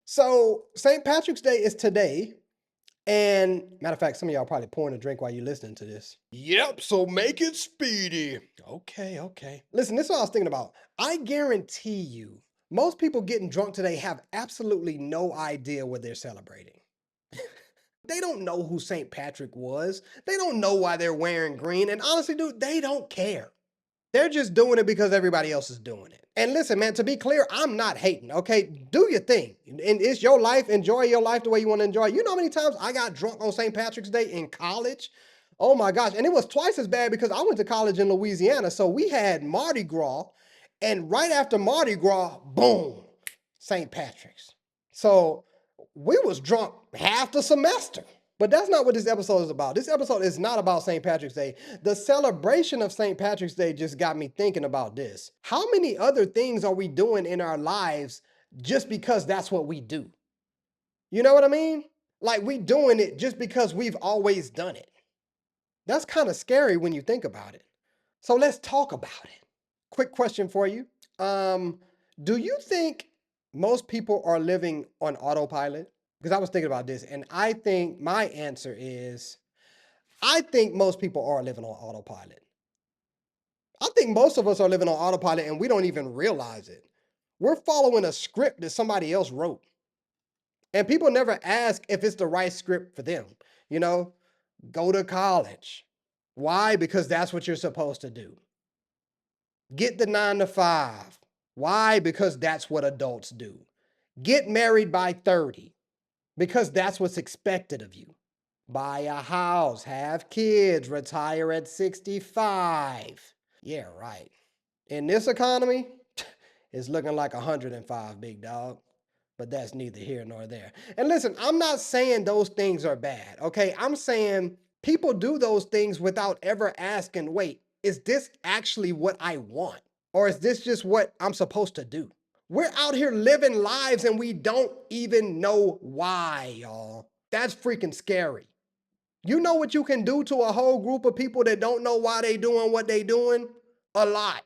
So St. Patrick's Day is today. And matter of fact, some of y'all probably pouring a drink while you're listening to this. Yep, so make it speedy. Okay, okay. Listen, this is what I was thinking about. I guarantee you, most people getting drunk today have absolutely no idea what they're celebrating. They don't know who St. Patrick was. They don't know why they're wearing green. And honestly, dude, they don't care. They're just doing it because everybody else is doing it. And listen, man, to be clear, I'm not hating, okay? Do your thing. And it's your life. Enjoy your life the way you want to enjoy it. You know how many times I got drunk on St. Patrick's Day in college? Oh my gosh. And it was twice as bad because I went to college in Louisiana. So we had Mardi Gras. And right after Mardi Gras, boom, St. Patrick's. So we was drunk half the semester. But that's not what this episode is about. This episode is not about St. Patrick's Day. The celebration of St. Patrick's Day just got me thinking about this. How many other things are we doing in our lives just because that's what we do? You know what I mean? Like we doing it just because we've always done it. That's kind of scary when you think about it. So let's talk about it. Quick question for you. Do you think most people are living on autopilot? Because I was thinking about this, and I think my answer is I think most people are living on autopilot. I think most of us are living on autopilot and we don't even realize it. We're following a script that somebody else wrote. And people never ask if it's the right script for them. You know, go to college. Why? Because that's what you're supposed to do. Get the 9 to 5. Why? Because that's what adults do. Get married by 30. Because that's what's expected of you. Buy a house, have kids, retire at 65. Yeah, right. In this economy, it's looking like 105, big dog. But that's neither here nor there. And listen, I'm not saying those things are bad, okay? I'm saying people do those things without ever asking, wait, is this actually what I want? Or is this just what I'm supposed to do? We're out here living lives and we don't even know why, y'all. That's freaking scary. You know what you can do to a whole group of people that don't know why they doing what they doing? A lot.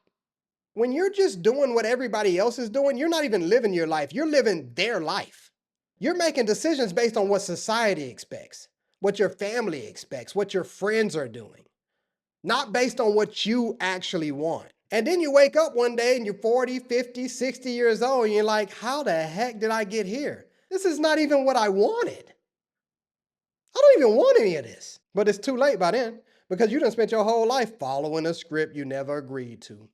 When you're just doing what everybody else is doing, you're not even living your life. You're living their life. You're making decisions based on what society expects, what your family expects, what your friends are doing, not based on what you actually want. And then you wake up one day and you're 40, 50, 60 years old and you're like, how the heck did I get here? This is not even what I wanted. I don't even want any of this. But it's too late by then because you done spent your whole life following a script you never agreed to.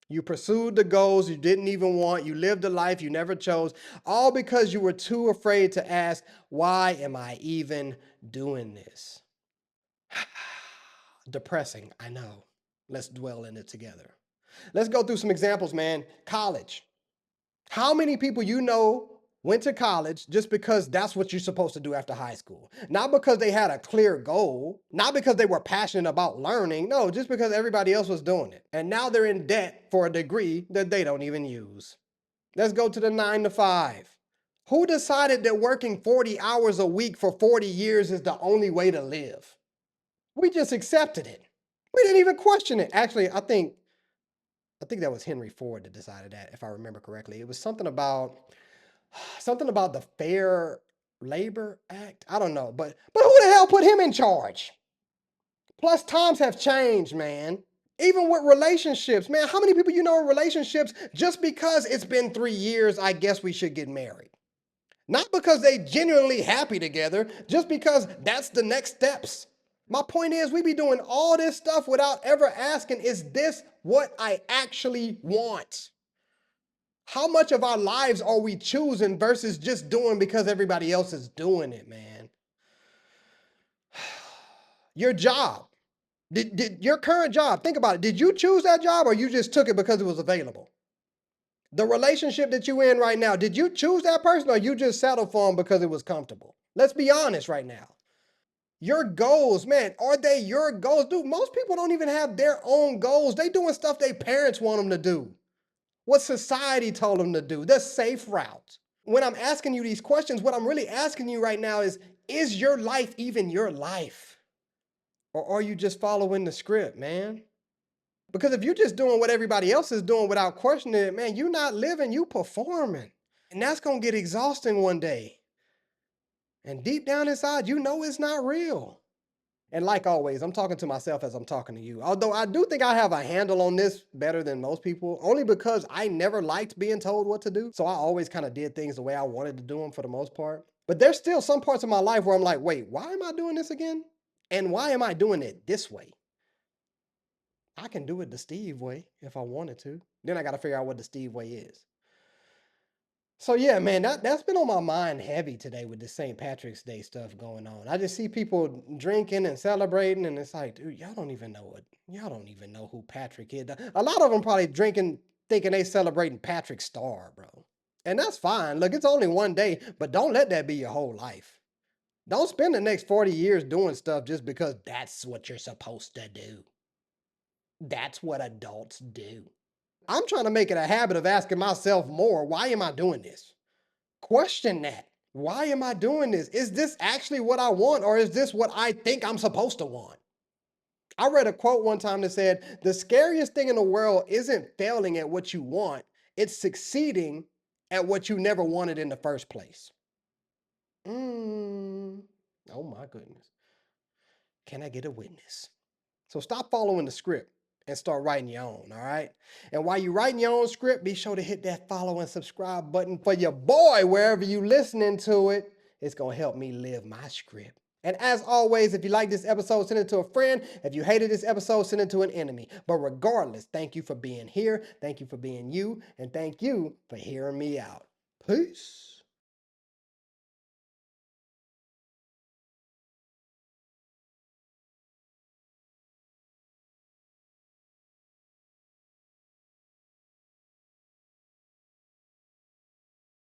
You pursued the goals you didn't even want. You lived a life you never chose, all because you were too afraid to ask, why am I even doing this? Depressing, I know. Let's dwell in it together. Let's go through some examples, man. College. How many people you know went to college just because that's what you're supposed to do after high school? Not because they had a clear goal, not because they were passionate about learning, no, just because everybody else was doing it. And now they're in debt for a degree that they don't even use. Let's go to the 9 to 5. Who decided that working 40 hours a week for 40 years is the only way to live? We just accepted it. We didn't even question it. Actually, I think that was Henry Ford that decided that, if I remember correctly. It was something about the Fair Labor Act. I don't know, but who the hell put him in charge? Plus, times have changed, man. Even with relationships, man, how many people you know in relationships just because it's been 3 years, I guess we should get married? Not because they genuinely happy together, just because that's the next steps. My point is, we be doing all this stuff without ever asking, is this what I actually want? How much of our lives are we choosing versus just doing because everybody else is doing it, man? Your job. Did your current job, think about it. Did you choose that job or you just took it because it was available? The relationship that you in right now, did you choose that person or you just settled for them because it was comfortable? Let's be honest right now. Your goals, man, are they your goals? Dude, most people don't even have their own goals. They doing stuff their parents want them to do. What society told them to do, the safe route. When I'm asking you these questions, what I'm really asking you right now is your life even your life? Or are you just following the script, man? Because if you're just doing what everybody else is doing without questioning it, man, you're not living, you performing. And that's going to get exhausting one day. And deep down inside, you know it's not real. And like always, I'm talking to myself as I'm talking to you. Although I do think I have a handle on this better than most people, only because I never liked being told what to do. So I always kind of did things the way I wanted to do them for the most part. But there's still some parts of my life where I'm like, wait, why am I doing this again? And why am I doing it this way? I can do it the Steve way if I wanted to. Then I got to figure out what the Steve way is. So yeah, man, that's been on my mind heavy today with the St. Patrick's Day stuff going on. I just see people drinking and celebrating, and it's like, dude, y'all don't even know who Patrick is. A lot of them probably drinking, thinking they celebrating Patrick's star, bro. And that's fine. Look, it's only one day, but don't let that be your whole life. Don't spend the next 40 years doing stuff just because that's what you're supposed to do. That's what adults do. I'm trying to make it a habit of asking myself more, why am I doing this? Question that. Why am I doing this? Is this actually what I want, or is this what I think I'm supposed to want? I read a quote one time that said, the scariest thing in the world isn't failing at what you want, it's succeeding at what you never wanted in the first place. Oh my goodness. Can I get a witness? So stop following the script and start writing your own, all right? And while you're writing your own script, be sure to hit that follow and subscribe button for your boy wherever you listening to it. It's gonna help me live my script. And as always, if you like this episode, send it to a friend. If you hated this episode, send it to an enemy. But regardless, thank you for being here, thank you for being you, and thank you for hearing me out. Peace.